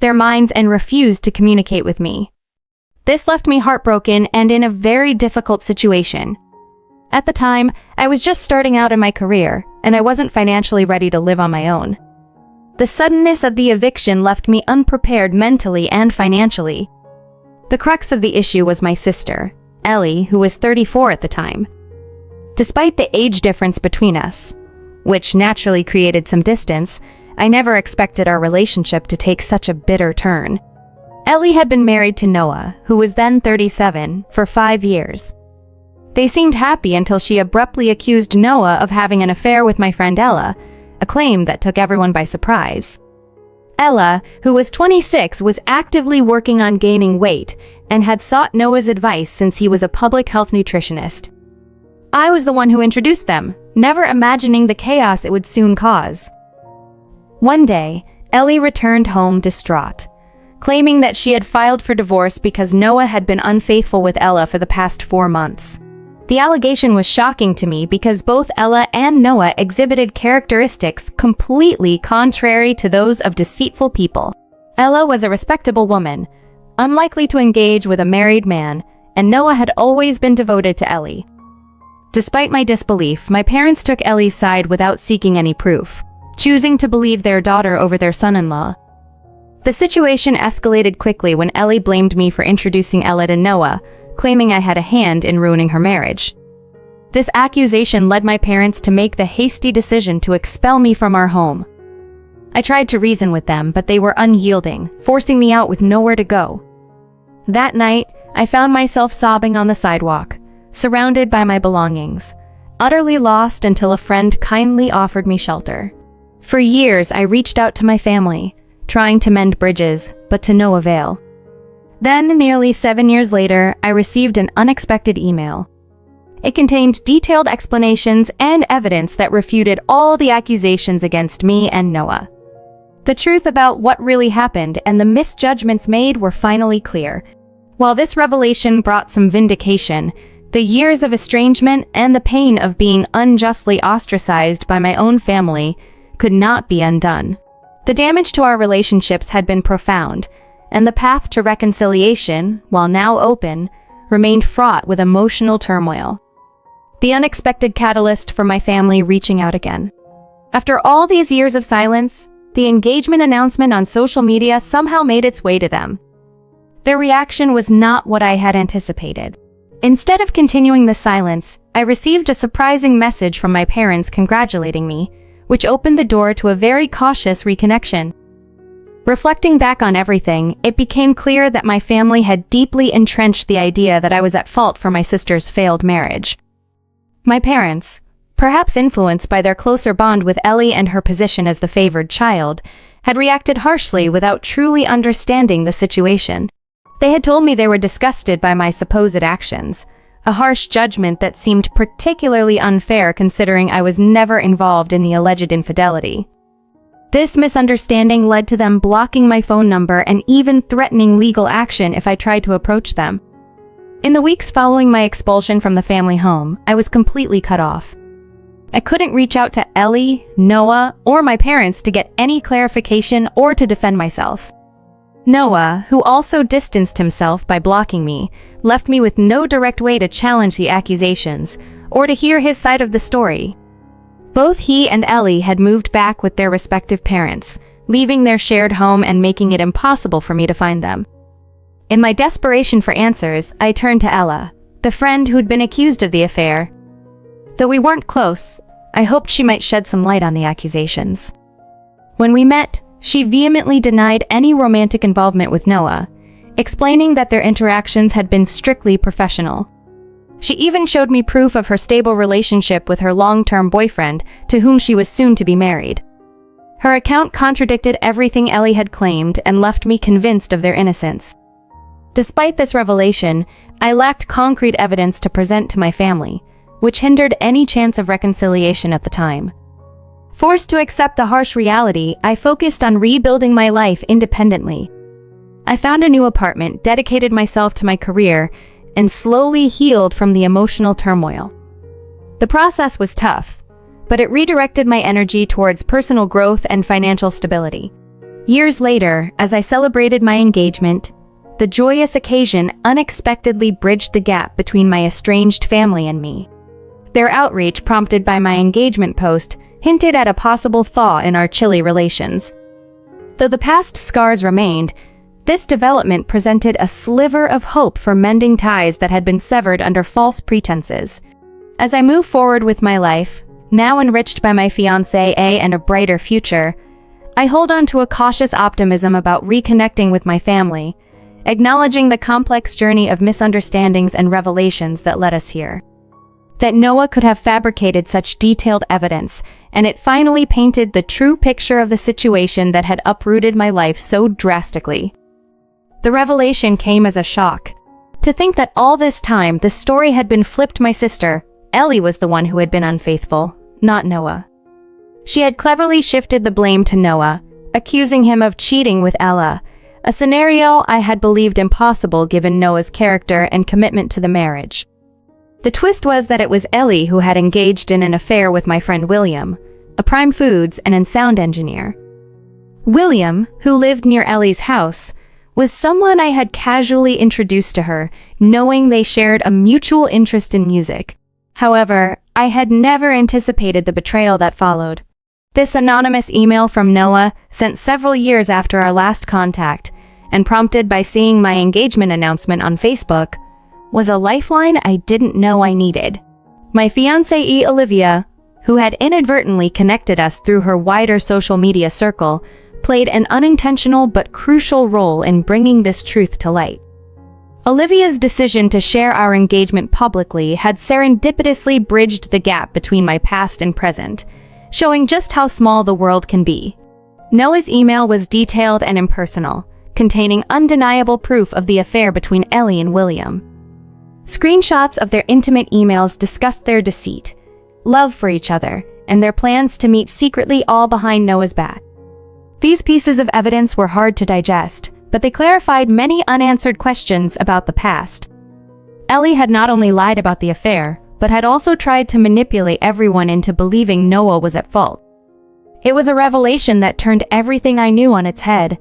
their minds and refused to communicate with me. This left me heartbroken and in a very difficult situation. At the time, I was just starting out in my career, and I wasn't financially ready to live on my own. The suddenness of the eviction left me unprepared mentally and financially. The crux of the issue was my sister, Ellie, who was 34 at the time. Despite the age difference between us, which naturally created some distance, I never expected our relationship to take such a bitter turn. Ellie had been married to Noah, who was then 37, for 5 years. They seemed happy until she abruptly accused Noah of having an affair with my friend Ella, a claim that took everyone by surprise. Ella, who was 26, was actively working on gaining weight and had sought Noah's advice since he was a public health nutritionist. I was the one who introduced them, never imagining the chaos it would soon cause. One day, Ellie returned home distraught, claiming that she had filed for divorce because Noah had been unfaithful with Ella for the past 4 months. The allegation was shocking to me because both Ella and Noah exhibited characteristics completely contrary to those of deceitful people. Ella was a respectable woman, unlikely to engage with a married man, and Noah had always been devoted to Ellie. Despite my disbelief, my parents took Ellie's side without seeking any proof, choosing to believe their daughter over their son-in-law. The situation escalated quickly when Ellie blamed me for introducing Ella to Noah, claiming I had a hand in ruining her marriage. This accusation led my parents to make the hasty decision to expel me from our home. I tried to reason with them, but they were unyielding, forcing me out with nowhere to go. That night, I found myself sobbing on the sidewalk, surrounded by my belongings, utterly lost until a friend kindly offered me shelter. For years, I reached out to my family, trying to mend bridges, but to no avail. Then, nearly 7 years later, I received an unexpected email. It contained detailed explanations and evidence that refuted all the accusations against me and Noah. The truth about what really happened and the misjudgments made were finally clear. While this revelation brought some vindication, the years of estrangement and the pain of being unjustly ostracized by my own family could not be undone. The damage to our relationships had been profound, and the path to reconciliation, while now open, remained fraught with emotional turmoil. The unexpected catalyst for my family reaching out again. After all these years of silence, the engagement announcement on social media somehow made its way to them. Their reaction was not what I had anticipated. Instead of continuing the silence, I received a surprising message from my parents congratulating me, which opened the door to a very cautious reconnection. Reflecting back on everything, it became clear that my family had deeply entrenched the idea that I was at fault for my sister's failed marriage. My parents, perhaps influenced by their closer bond with Ellie and her position as the favored child, had reacted harshly without truly understanding the situation. They had told me they were disgusted by my supposed actions, a harsh judgment that seemed particularly unfair considering I was never involved in the alleged infidelity. This misunderstanding led to them blocking my phone number and even threatening legal action if I tried to approach them. In the weeks following my expulsion from the family home, I was completely cut off. I couldn't reach out to Ellie, Noah, or my parents to get any clarification or to defend myself. Noah, who also distanced himself by blocking me, left me with no direct way to challenge the accusations or to hear his side of the story. Both he and Ellie had moved back with their respective parents, leaving their shared home and making it impossible for me to find them. In my desperation for answers, I turned to Ella, the friend who'd been accused of the affair. Though we weren't close, I hoped she might shed some light on the accusations. When we met, she vehemently denied any romantic involvement with Noah, explaining that their interactions had been strictly professional. She even showed me proof of her stable relationship with her long-term boyfriend, to whom she was soon to be married. Her account contradicted everything Ellie had claimed and left me convinced of their innocence. Despite this revelation, I lacked concrete evidence to present to my family, which hindered any chance of reconciliation at the time. Forced to accept the harsh reality, I focused on rebuilding my life independently. I found a new apartment, dedicated myself to my career, and slowly healed from the emotional turmoil. The process was tough, but it redirected my energy towards personal growth and financial stability. Years later, as I celebrated my engagement, the joyous occasion unexpectedly bridged the gap between my estranged family and me. Their outreach, prompted by my engagement post, hinted at a possible thaw in our chilly relations. Though the past scars remained, this development presented a sliver of hope for mending ties that had been severed under false pretenses. As I move forward with my life, now enriched by my fiancé and a brighter future, I hold on to a cautious optimism about reconnecting with my family, acknowledging the complex journey of misunderstandings and revelations that led us here. That Noah could have fabricated such detailed evidence, and it finally painted the true picture of the situation that had uprooted my life so drastically. The revelation came as a shock. To think that all this time the story had been flipped. My sister, Ellie, was the one who had been unfaithful, not Noah. She had cleverly shifted the blame to Noah, accusing him of cheating with Ella, a scenario I had believed impossible given Noah's character and commitment to the marriage. The twist was that it was Ellie who had engaged in an affair with my friend William, a Prime Foods and sound engineer. William, who lived near Ellie's house, was someone I had casually introduced to her, knowing they shared a mutual interest in music. However, I had never anticipated the betrayal that followed. This anonymous email from Noah, sent several years after our last contact, and prompted by seeing my engagement announcement on Facebook, was a lifeline I didn't know I needed. My fiancée Olivia, who had inadvertently connected us through her wider social media circle, played an unintentional but crucial role in bringing this truth to light. Olivia's decision to share our engagement publicly had serendipitously bridged the gap between my past and present, showing just how small the world can be. Noah's email was detailed and impersonal, containing undeniable proof of the affair between Ellie and William. Screenshots of their intimate emails discussed their deceit, love for each other, and their plans to meet secretly, all behind Noah's back. These pieces of evidence were hard to digest, but they clarified many unanswered questions about the past. Ellie had not only lied about the affair, but had also tried to manipulate everyone into believing Noah was at fault. It was a revelation that turned everything I knew on its head.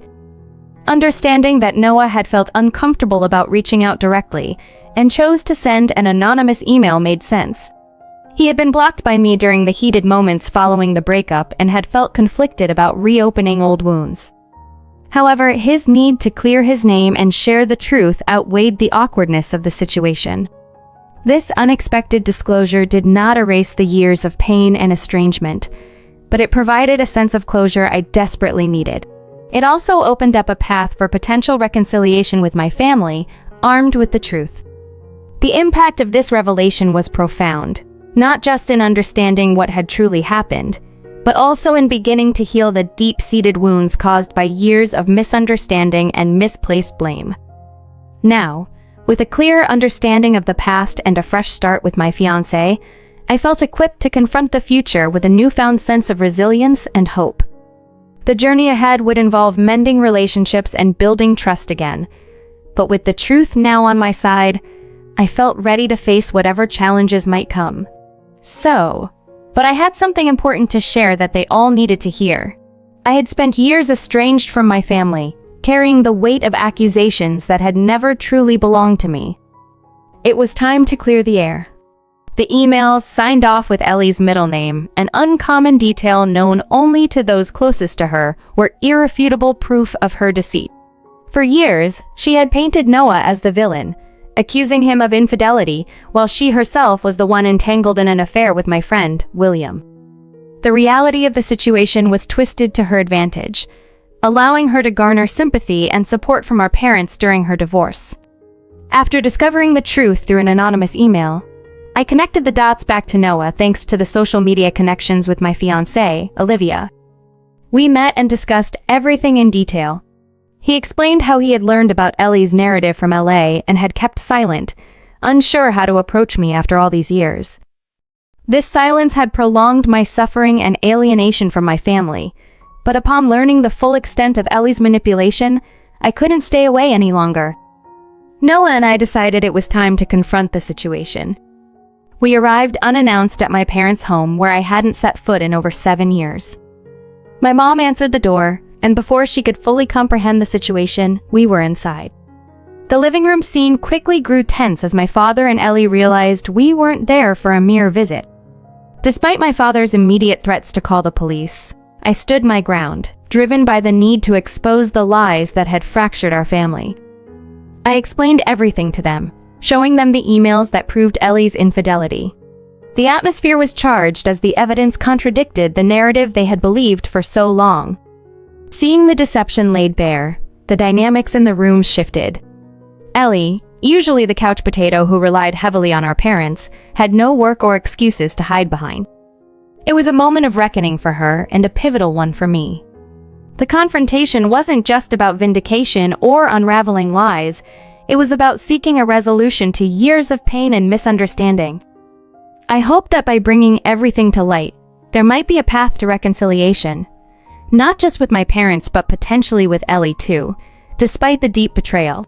Understanding that Noah had felt uncomfortable about reaching out directly and chose to send an anonymous email made sense. He had been blocked by me during the heated moments following the breakup and had felt conflicted about reopening old wounds. However, his need to clear his name and share the truth outweighed the awkwardness of the situation. This unexpected disclosure did not erase the years of pain and estrangement, but it provided a sense of closure I desperately needed. It also opened up a path for potential reconciliation with my family, armed with the truth. The impact of this revelation was profound, not just in understanding what had truly happened, but also in beginning to heal the deep-seated wounds caused by years of misunderstanding and misplaced blame. Now, with a clear understanding of the past and a fresh start with my fiancé, I felt equipped to confront the future with a newfound sense of resilience and hope. The journey ahead would involve mending relationships and building trust again, but with the truth now on my side, I felt ready to face whatever challenges might come. But I had something important to share that they all needed to hear. I had spent years estranged from my family, carrying the weight of accusations that had never truly belonged to me. It was time to clear the air. The emails, signed off with Ellie's middle name, an uncommon detail known only to those closest to her, were irrefutable proof of her deceit. For years, she had painted Noah as the villain, accusing him of infidelity, while she herself was the one entangled in an affair with my friend, William. The reality of the situation was twisted to her advantage, allowing her to garner sympathy and support from our parents during her divorce. After discovering the truth through an anonymous email, I connected the dots back to Noah thanks to the social media connections with my fiancée, Olivia. We met and discussed everything in detail. He explained how he had learned about Ellie's narrative from LA and had kept silent, unsure how to approach me after all these years. This silence had prolonged my suffering and alienation from my family, but upon learning the full extent of Ellie's manipulation, I couldn't stay away any longer. Noah and I decided it was time to confront the situation. We arrived unannounced at my parents' home where I hadn't set foot in over 7 years. My mom answered the door, and before she could fully comprehend the situation, we were inside. The living room scene quickly grew tense as my father and Ellie realized we weren't there for a mere visit. Despite my father's immediate threats to call the police, I stood my ground, driven by the need to expose the lies that had fractured our family. I explained everything to them, showing them the emails that proved Ellie's infidelity. The atmosphere was charged as the evidence contradicted the narrative they had believed for so long. Seeing the deception laid bare, the dynamics in the room shifted. Ellie, usually the couch potato who relied heavily on our parents, had no work or excuses to hide behind. It was a moment of reckoning for her and a pivotal one for me. The confrontation wasn't just about vindication or unraveling lies, it was about seeking a resolution to years of pain and misunderstanding. I hoped that by bringing everything to light, there might be a path to reconciliation. Not just with my parents, but potentially with Ellie too, despite the deep betrayal.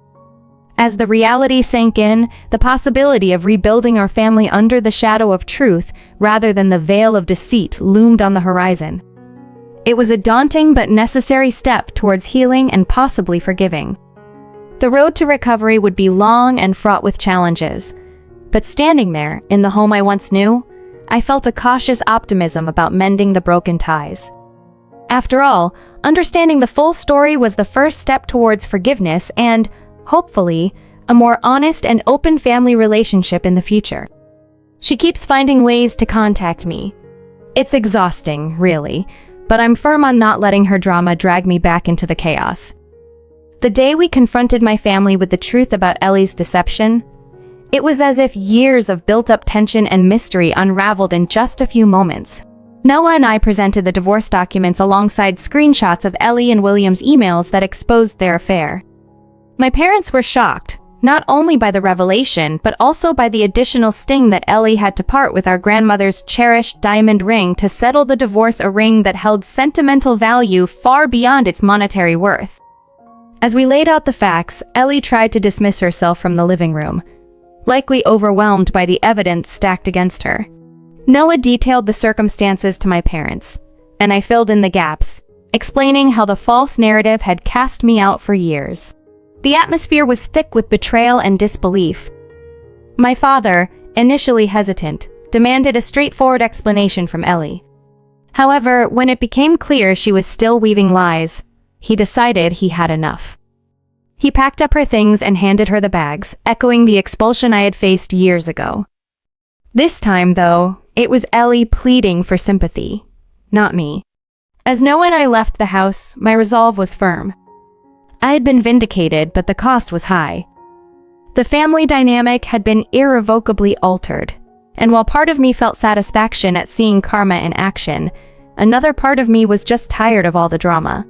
As the reality sank in, the possibility of rebuilding our family under the shadow of truth rather than the veil of deceit loomed on the horizon. It was a daunting but necessary step towards healing and possibly forgiving. The road to recovery would be long and fraught with challenges, but standing there, in the home I once knew, I felt a cautious optimism about mending the broken ties. After all, understanding the full story was the first step towards forgiveness and, hopefully, a more honest and open family relationship in the future. She keeps finding ways to contact me. It's exhausting, really, but I'm firm on not letting her drama drag me back into the chaos. The day we confronted my family with the truth about Ellie's deception, it was as if years of built-up tension and mystery unraveled in just a few moments. Noah and I presented the divorce documents alongside screenshots of Ellie and William's emails that exposed their affair. My parents were shocked, not only by the revelation, but also by the additional sting that Ellie had to part with our grandmother's cherished diamond ring to settle the divorce, a ring that held sentimental value far beyond its monetary worth. As we laid out the facts, Ellie tried to dismiss herself from the living room, likely overwhelmed by the evidence stacked against her. Noah detailed the circumstances to my parents, and I filled in the gaps, explaining how the false narrative had cast me out for years. The atmosphere was thick with betrayal and disbelief. My father, initially hesitant, demanded a straightforward explanation from Ellie. However, when it became clear she was still weaving lies, he decided he had enough. He packed up her things and handed her the bags, echoing the expulsion I had faced years ago. This time, though, it was Ellie pleading for sympathy, not me. As Noah and I left the house, my resolve was firm. I had been vindicated, but the cost was high. The family dynamic had been irrevocably altered, and while part of me felt satisfaction at seeing karma in action, another part of me was just tired of all the drama.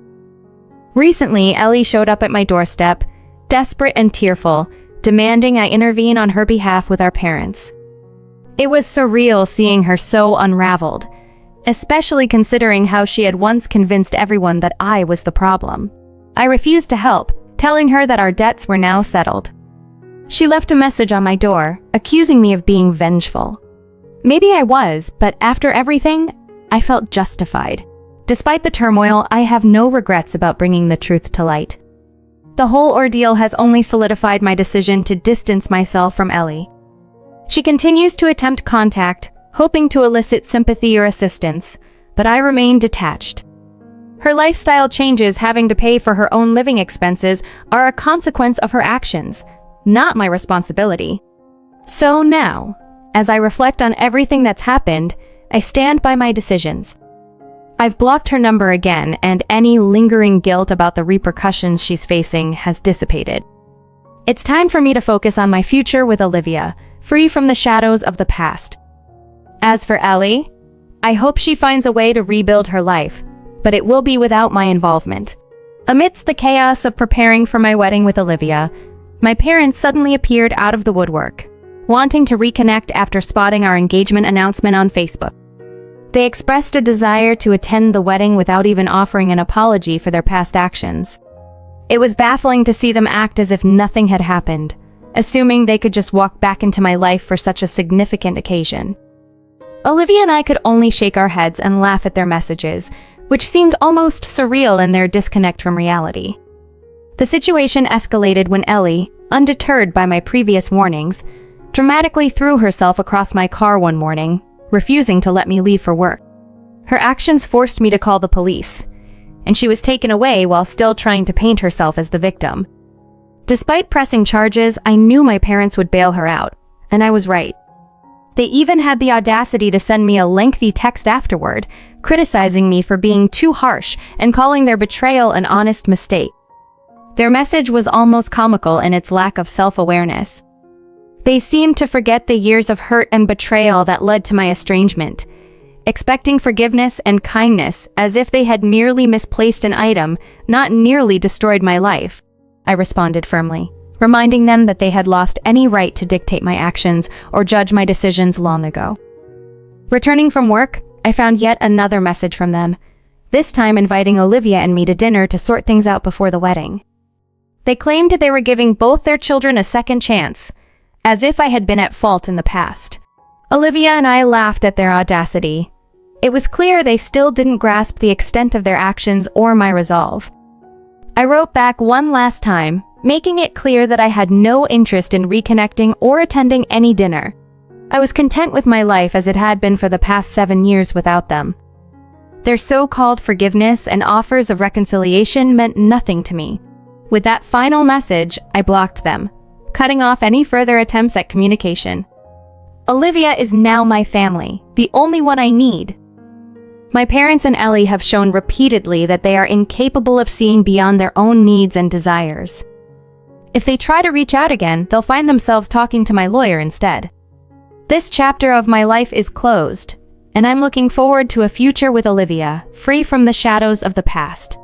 Recently, Ellie showed up at my doorstep, desperate and tearful, demanding I intervene on her behalf with our parents. It was surreal seeing her so unraveled, especially considering how she had once convinced everyone that I was the problem. I refused to help, telling her that our debts were now settled. She left a message on my door, accusing me of being vengeful. Maybe I was, but after everything, I felt justified. Despite the turmoil, I have no regrets about bringing the truth to light. The whole ordeal has only solidified my decision to distance myself from Ellie. She continues to attempt contact, hoping to elicit sympathy or assistance, but I remain detached. Her lifestyle changes, having to pay for her own living expenses, are a consequence of her actions, not my responsibility. So now, as I reflect on everything that's happened, I stand by my decisions. I've blocked her number again, and any lingering guilt about the repercussions she's facing has dissipated. It's time for me to focus on my future with Olivia, free from the shadows of the past. As for Ellie, I hope she finds a way to rebuild her life, but it will be without my involvement. Amidst the chaos of preparing for my wedding with Olivia, my parents suddenly appeared out of the woodwork, wanting to reconnect after spotting our engagement announcement on Facebook. They expressed a desire to attend the wedding without even offering an apology for their past actions. It was baffling to see them act as if nothing had happened, assuming they could just walk back into my life for such a significant occasion. Olivia and I could only shake our heads and laugh at their messages, which seemed almost surreal in their disconnect from reality. The situation escalated when Ellie, undeterred by my previous warnings, dramatically threw herself across my car one morning, refusing to let me leave for work. Her actions forced me to call the police, and she was taken away while still trying to paint herself as the victim. Despite pressing charges, I knew my parents would bail her out, and I was right. They even had the audacity to send me a lengthy text afterward, criticizing me for being too harsh and calling their betrayal an honest mistake. Their message was almost comical in its lack of self-awareness. They seemed to forget the years of hurt and betrayal that led to my estrangement, expecting forgiveness and kindness as if they had merely misplaced an item, not nearly destroyed my life. I responded firmly, reminding them that they had lost any right to dictate my actions or judge my decisions long ago. Returning from work, I found yet another message from them, this time inviting Olivia and me to dinner to sort things out before the wedding. They claimed they were giving both their children a second chance, as if I had been at fault in the past. Olivia and I laughed at their audacity. It was clear they still didn't grasp the extent of their actions or my resolve. I wrote back one last time, making it clear that I had no interest in reconnecting or attending any dinner. I was content with my life as it had been for the past 7 years without them. Their so-called forgiveness and offers of reconciliation meant nothing to me. With that final message, I blocked them, cutting off any further attempts at communication. Olivia is now my family, the only one I need. My parents and Ellie have shown repeatedly that they are incapable of seeing beyond their own needs and desires. If they try to reach out again, they'll find themselves talking to my lawyer instead. This chapter of my life is closed, and I'm looking forward to a future with Olivia, free from the shadows of the past.